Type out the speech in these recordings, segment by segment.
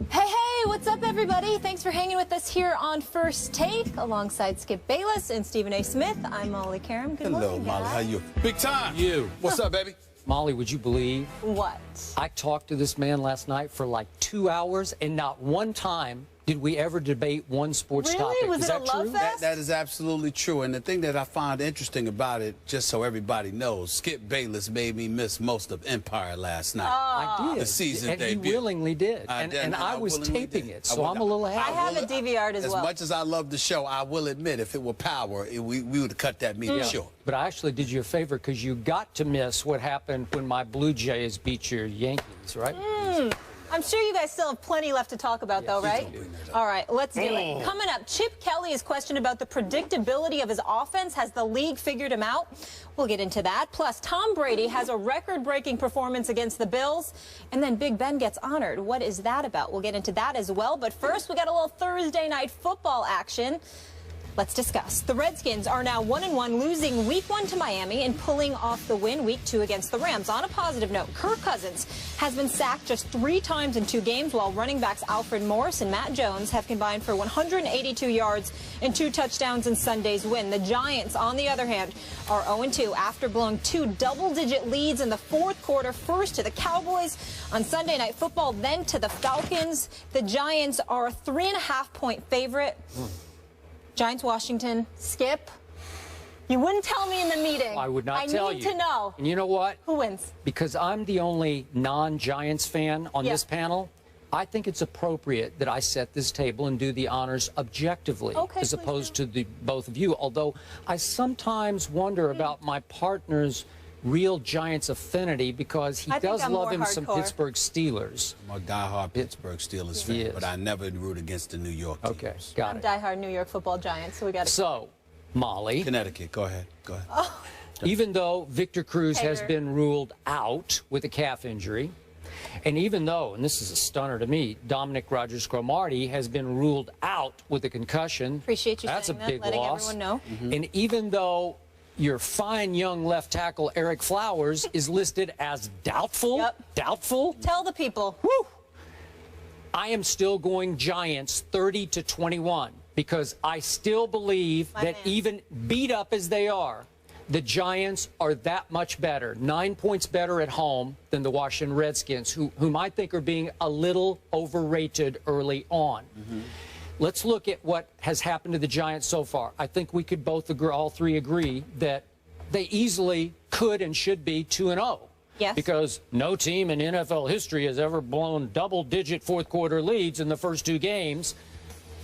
Hey, what's up, everybody? Thanks for hanging with us here on First Take alongside Skip Bayless and Stephen A. Smith. I'm Molly Karam. Good morning, Hello, Molly. guys. How you? Big time. You. What's up, baby? Molly, would you believe What? I talked to this man last night for like 2 hours, and not one time did we ever debate one sports Really? topic. Was Is it that a love true? fest? That is absolutely true. And the thing that I find interesting about it, just so everybody knows, Skip Bayless made me miss most of Empire last night. I did. The season and debut. he willingly did. I did, and I was willingly taping did. it, so I'm a little happy. I have it DVR'd as well. As much as I love the show, I will admit, if it were power, we would have cut that meeting short. But I actually did you a favor because you got to miss what happened when my Blue Jays beat your Yankees, right? I'm sure you guys still have plenty left to talk about, though, right? All right, let's do it. Coming up, Chip Kelly is questioned about the predictability of his offense. Has the league figured him out? We'll get into that. Plus, Tom Brady has a record-breaking performance against the Bills. And then Big Ben gets honored. What is that about? We'll get into that as well. But first, we got a little Thursday night football action. Let's discuss. The Redskins are now 1-1, losing Week 1 to Miami and pulling off the win Week 2 against the Rams. On a positive note, Kirk Cousins has been sacked just 3 times in 2 games, while running backs Alfred Morris and Matt Jones have combined for 182 yards and 2 touchdowns in Sunday's win. The Giants, on the other hand, are 0-2 after blowing 2 double-digit leads in the fourth quarter, first to the Cowboys on Sunday Night Football, then to the Falcons. The Giants are a 3.5-point favorite. Giants, Washington. Skip, you wouldn't tell me in the meeting. I would not tell you. I need to know. And you know what? Who wins? Because I'm the only non-Giants fan on this panel, I think it's appropriate that I set this table and do the honors objectively, as opposed to the both of you. Although I sometimes wonder about my partner's real Giants affinity, because he does love him some Pittsburgh Steelers. I'm a diehard Pittsburgh Steelers fan, but I never root against the New York teams. Okay, got it. Diehard New York Football Giants, so we got to. So, Molly. Connecticut, go ahead. Go ahead. Oh. Even though Victor Cruz has been ruled out with a calf injury, and even though, and this is a stunner to me, Dominic Rodgers-Cromartie has been ruled out with a concussion. Appreciate you saying that, big letting loss. everyone know. And even though your fine young left tackle Eric Flowers is listed as doubtful, doubtful. Tell the people. Woo! I am still going Giants 30-21, because I still believe that even beat up as they are, the Giants are that much better, 9 points better at home than the Washington Redskins, whom I think are being a little overrated early on. Let's look at what has happened to the Giants so far. I think we could both agree, all three agree, that they easily could and should be 2-0. Yes. Because no team in NFL history has ever blown double-digit fourth-quarter leads in the first 2 games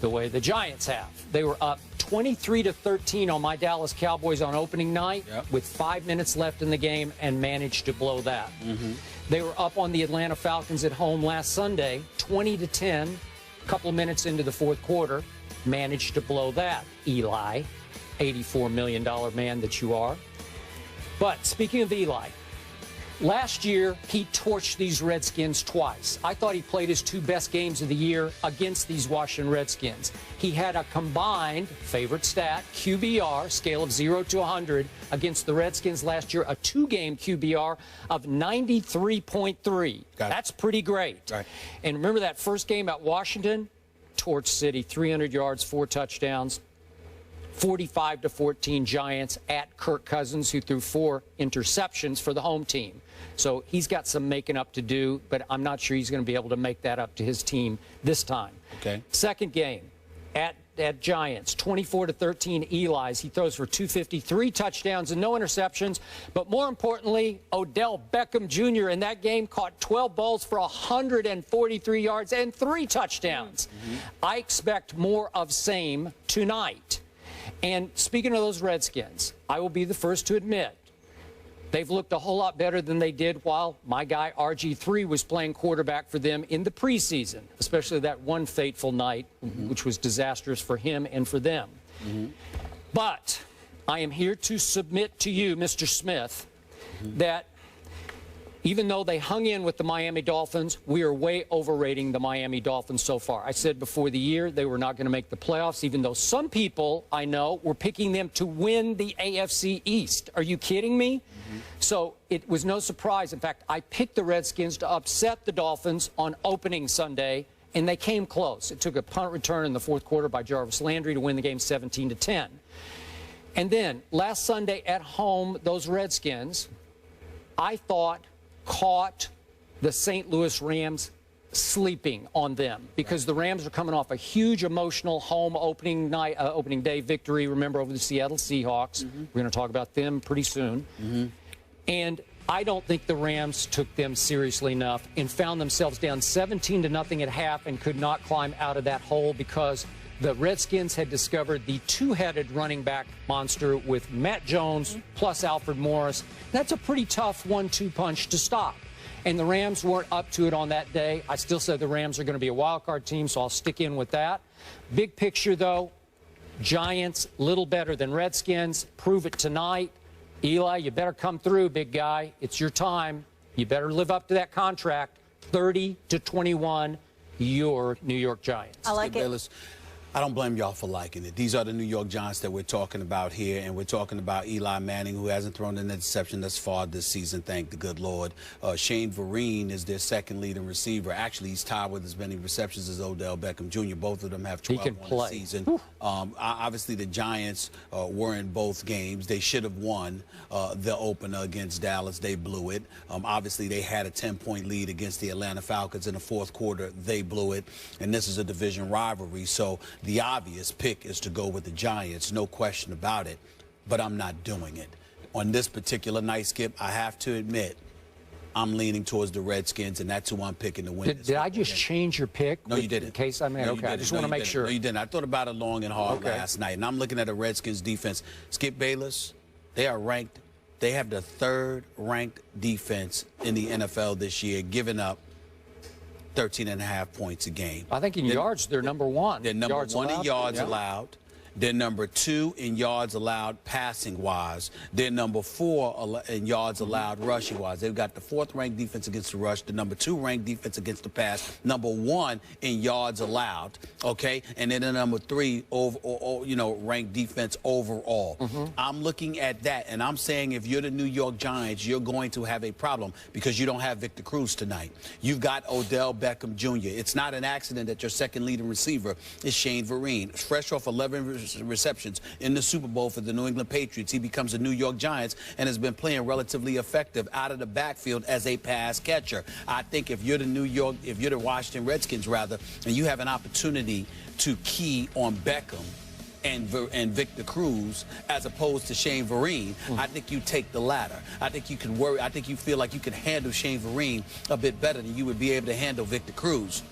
the way the Giants have. They were up 23-13 on my Dallas Cowboys on opening night with 5 minutes left in the game and managed to blow that. They were up on the Atlanta Falcons at home last Sunday, 20-10. A couple of minutes into the fourth quarter, managed to blow that. Eli, $84 million man that you are. But speaking of Eli, last year he torched these Redskins twice. I thought he played his 2 best games of the year against these Washington Redskins. He had a combined, favorite stat, QBR, scale of 0 to 100, against the Redskins last year, a 2-game QBR of 93.3. That's pretty great. And remember that first game at Washington? Torch City, 300 yards, 4 touchdowns. 45-14 Giants at Kirk Cousins, who threw 4 interceptions for the home team. So he's got some making up to do, but I'm not sure he's going to be able to make that up to his team this time. Second game at Giants, 24-13 Eli's. He throws for 253 touchdowns and no interceptions. But more importantly, Odell Beckham Jr. in that game caught 12 balls for 143 yards and 3 touchdowns. I expect more of same tonight. And speaking of those Redskins, I will be the first to admit they've looked a whole lot better than they did while my guy RG3 was playing quarterback for them in the preseason, especially that one fateful night, which was disastrous for him and for them. But I am here to submit to you, Mr. Smith, that even though they hung in with the Miami Dolphins, we are way overrating the Miami Dolphins so far. I said before the year they were not going to make the playoffs, even though some people I know were picking them to win the AFC East. Are you kidding me? So it was no surprise. In fact, I picked the Redskins to upset the Dolphins on opening Sunday, and they came close. It took a punt return in the fourth quarter by Jarvis Landry to win the game 17-10. And then last Sunday at home, those Redskins, I thought, caught the St. Louis Rams sleeping on them because the Rams are coming off a huge emotional home opening day victory, remember, over the Seattle Seahawks. We're going to talk about them pretty soon. And I don't think the Rams took them seriously enough and found themselves down 17-0 at half and could not climb out of that hole because the Redskins had discovered the two-headed running back monster with Matt Jones plus Alfred Morris. That's a pretty tough 1-2 punch to stop. And the Rams weren't up to it on that day. I still said the Rams are going to be a wild-card team, so I'll stick in with that. Big picture, though, Giants, little better than Redskins. Prove it tonight. Eli, you better come through, big guy. It's your time. You better live up to that contract. 30-21, your New York Giants. I like it. I don't blame y'all for liking it. These are the New York Giants that we're talking about here, and we're talking about Eli Manning, who hasn't thrown an interception thus far this season, thank the good Lord. Shane Vereen is their second leading receiver. Actually, he's tied with as many receptions as Odell Beckham Jr. Both of them have 12 on the season. Obviously, the Giants were in both games. They should have won the opener against Dallas. They blew it. Obviously, they had a 10-point lead against the Atlanta Falcons in the fourth quarter. They blew it, and this is a division rivalry. So the obvious pick is to go with the Giants, no question about it, but I'm not doing it. On this particular night, Skip, I have to admit, I'm leaning towards the Redskins, and that's who I'm picking to win. Did I just change your pick? No, you didn't. In case I mean, okay, I just want to make sure. No, you didn't. I thought about it long and hard last night, and I'm looking at the Redskins defense. Skip Bayless, they are ranked. They have the third-ranked defense in the NFL this year, giving up 13.5 points a game. I think in yards, they're number one. They're number one in yards allowed. They're number 2 in yards allowed passing-wise. They're number 4 in yards allowed rushing-wise. They've got the 4th-ranked defense against the rush, the number 2-ranked defense against the pass, number 1 in yards allowed, okay? And then the number 3 ranked defense overall. I'm looking at that, and I'm saying if you're the New York Giants, you're going to have a problem because you don't have Victor Cruz tonight. You've got Odell Beckham Jr. It's not an accident that your second leading receiver is Shane Vereen. Fresh off 11 receptions in the Super Bowl for the New England Patriots, he becomes a New York Giants and has been playing relatively effective out of the backfield as a pass catcher. I think if you're the Washington Redskins rather, and you have an opportunity to key on Beckham and Victor Cruz as opposed to Shane Vereen, I think you take the latter. I think you can worry. I think you feel like you can handle Shane Vereen a bit better than you would be able to handle Victor Cruz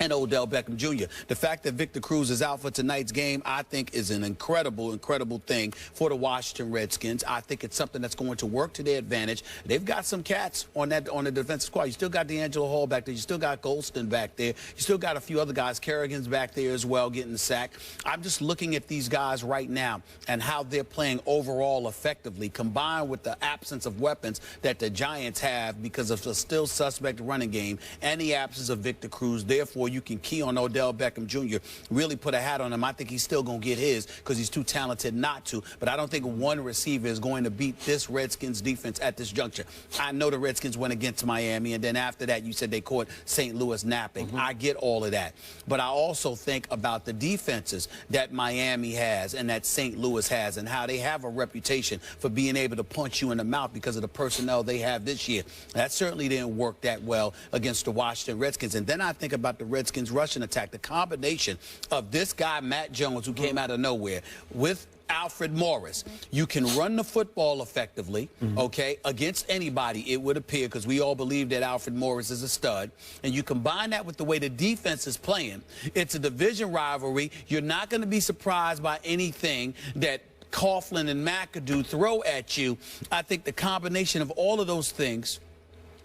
and Odell Beckham Jr. The fact that Victor Cruz is out for tonight's game, I think, is an incredible thing for the Washington Redskins. I think it's something that's going to work to their advantage. They've got some cats on the defensive squad. You still got D'Angelo Hall back there. You still got Golston back there. You still got a few other guys. Kerrigan's back there as well, getting the sack. I'm just looking at these guys right now and how they're playing overall effectively, combined with the absence of weapons that the Giants have because of the still suspect running game and the absence of Victor Cruz. Therefore, you can key on Odell Beckham Jr., really put a hat on him. I think he's still going to get his because he's too talented not to. But I don't think one receiver is going to beat this Redskins defense at this juncture. I know the Redskins went against Miami, and then after that, you said they caught St. Louis napping. I get all of that. But I also think about the defenses that Miami has and that St. Louis has and how they have a reputation for being able to punch you in the mouth because of the personnel they have this year. That certainly didn't work that well against the Washington Redskins. And then I think about the Redskins rushing attack, the combination of this guy, Matt Jones, who came out of nowhere, with Alfred Morris. You can run the football effectively, okay, against anybody, it would appear, because we all believe that Alfred Morris is a stud. And you combine that with the way the defense is playing. It's a division rivalry. You're not going to be surprised by anything that Coughlin and McAdoo throw at you. I think the combination of all of those things,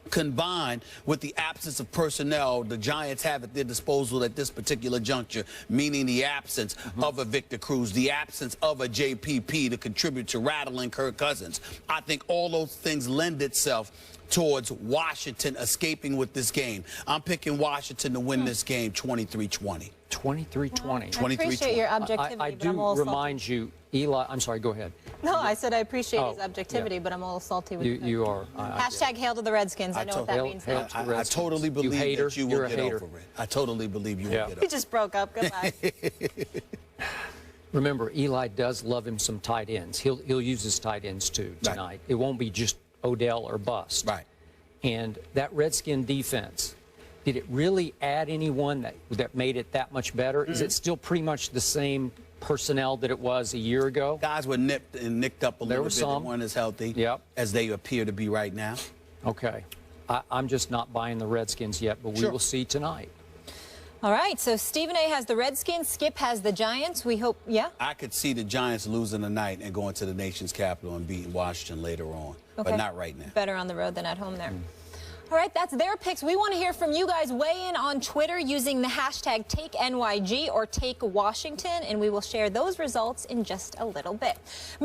combined with the absence of personnel the Giants have at their disposal at this particular juncture, meaning the absence of a Victor Cruz, the absence of a JPP to contribute to rattling Kirk Cousins. I think all those things lend itself towards Washington escaping with this game. I'm picking Washington to win this game 23-20. 23-20. I appreciate your objectivity, I but I'm a do little remind you, Eli, I'm sorry, go ahead. No, I said I appreciate his objectivity, but I'm a little salty with you. You are. Hashtag hail to the Redskins. I know what that means. I totally believe that you will get over it. I totally believe you will get over it. We just broke up. Goodbye. Remember, Eli does love him some tight ends. He'll use his tight ends too tonight. Right. It won't be just Odell or bust. Right. And that Redskin defense, did it really add anyone that made it that much better? Is it still pretty much the same personnel that it was a year ago? Guys were nipped and nicked up a little bit. Some. One is healthy, as they appear to be right now. Okay. I'm just not buying the Redskins yet, but we will see tonight. All right, so Stephen A. has the Redskins, Skip has the Giants. We hope, I could see the Giants losing tonight and going to the nation's capital and beating Washington later on, but not right now. Better on the road than at home there. All right, that's their picks. We want to hear from you guys. Weigh in on Twitter using the hashtag TakeNYG or TakeWashington, and we will share those results in just a little bit.